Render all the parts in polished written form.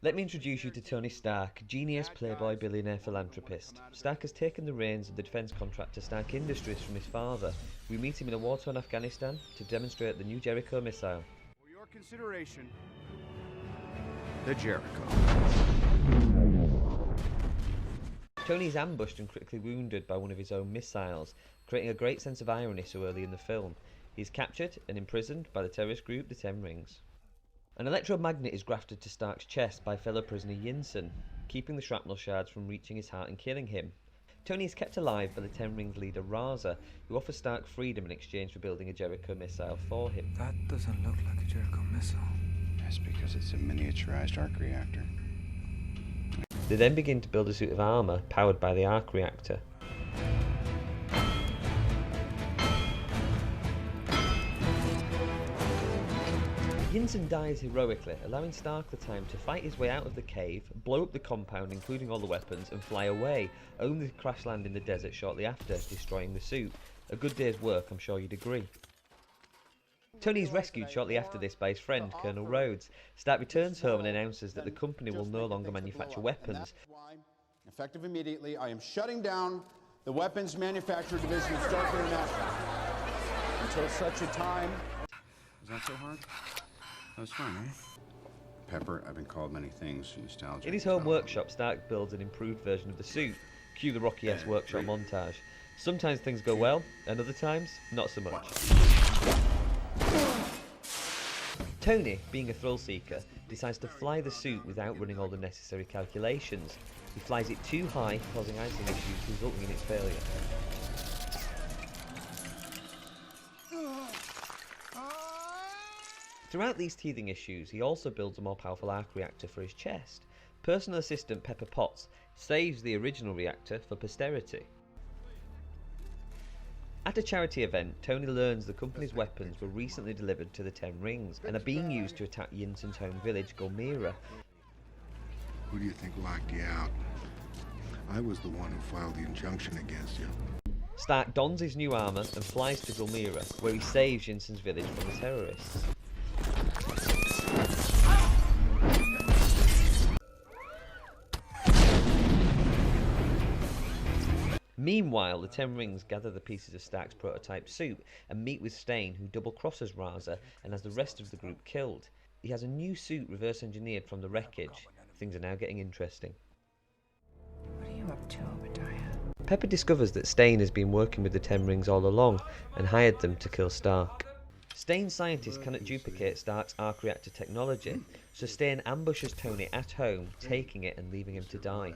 Let me introduce you to Tony Stark, genius, playboy, billionaire, philanthropist. Stark has taken the reins of the defence contractor Stark Industries from his father. We meet him in a war-torn Afghanistan to demonstrate the new Jericho missile. For your consideration, the Jericho. Tony is ambushed and critically wounded by one of his own missiles, creating a great sense of irony so early in the film. He is captured and imprisoned by the terrorist group the Ten Rings. An electromagnet is grafted to Stark's chest by fellow prisoner Yinsen, keeping the shrapnel shards from reaching his heart and killing him. Tony is kept alive by the Ten Rings leader Raza, who offers Stark freedom in exchange for building a Jericho missile for him. That doesn't look like a Jericho missile. That's because it's a miniaturized arc reactor. They then begin to build a suit of armour powered by the arc reactor. Yinsen dies heroically, allowing Stark the time to fight his way out of the cave, blow up the compound including all the weapons, and fly away, only to crash land in the desert shortly after, destroying the suit. A good day's work, I'm sure you'd agree. Tony is rescued shortly after this by his friend, Colonel Rhodes. Stark returns home and announces that the company will no longer manufacture weapons. Effective immediately, I am shutting down the weapons manufacturer division of Stark International until such a time. Is that so hard? That was fun, eh? Pepper, I've been called many things. Nostalgia. In his home workshop, Stark builds an improved version of the suit. Cue the Rocky-esque workshop montage. Sometimes things go well, and other times, not so much. Tony, being a thrill-seeker, decides to fly the suit without running all the necessary calculations. He flies it too high, causing icing issues, resulting in its failure. Throughout these teething issues, he also builds a more powerful arc reactor for his chest. Personal assistant Pepper Potts saves the original reactor for posterity. At a charity event, Tony learns the company's weapons were recently delivered to the Ten Rings and are being used to attack Yinsen's home village, Gulmira. Who do you think locked you out? I was the one who filed the injunction against you. Stark dons his new armour and flies to Gulmira, where he saves Yinsen's village from the terrorists. Meanwhile, the Ten Rings gather the pieces of Stark's prototype suit and meet with Stain, who double-crosses Raza and has the rest of the group killed. He has a new suit reverse-engineered from the wreckage. Things are now getting interesting. What are you up to, Obadiah? Pepper discovers that Stain has been working with the Ten Rings all along and hired them to kill Stark. Stain's scientists cannot duplicate Stark's arc reactor technology, so Stain ambushes Tony at home, taking it and leaving him to die.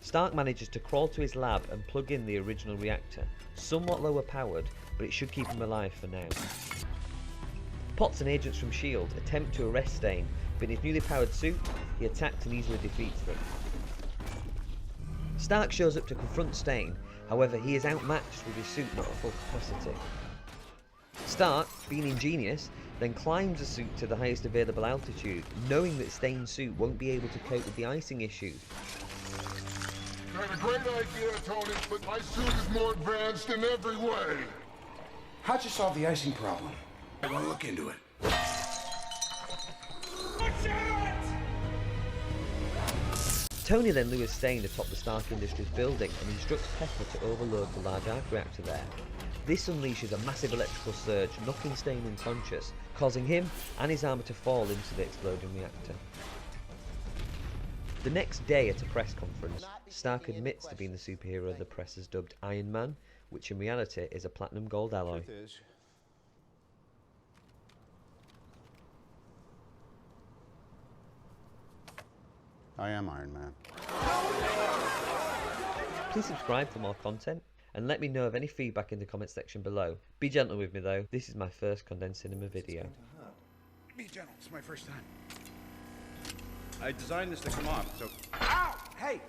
Stark manages to crawl to his lab and plug in the original reactor, somewhat lower powered, but it should keep him alive for now. Potts and agents from S.H.I.E.L.D. attempt to arrest Stain, but in his newly powered suit, he attacks and easily defeats them. Stark shows up to confront Stain, however he is outmatched with his suit not at full capacity. Stark, being ingenious, then climbs the suit to the highest available altitude, knowing that Stain's suit won't be able to cope with the icing issue. You had a great idea, Tony, but my suit is more advanced in every way. How'd you solve the icing problem? I want to look into it. Tony then lures Stain atop the Stark Industries building and instructs Pepper to overload the large arc reactor there. This unleashes a massive electrical surge, knocking Stain unconscious, causing him and his armour to fall into the exploding reactor. The next day at a press conference, Stark admits to being the superhero the press has dubbed Iron Man, which in reality is a platinum gold alloy. I am Iron Man. Please subscribe for more content and let me know of any feedback in the comments section below. Be gentle with me though, this is my first condensed cinema video. Be gentle, it's my first time. I designed this to come off, so... Ow! Hey!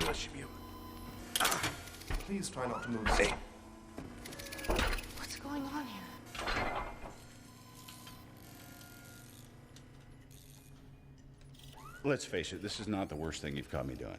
Rush you. Please try not to move. Hey! What's going on here? Let's face it, this is not the worst thing you've caught me doing.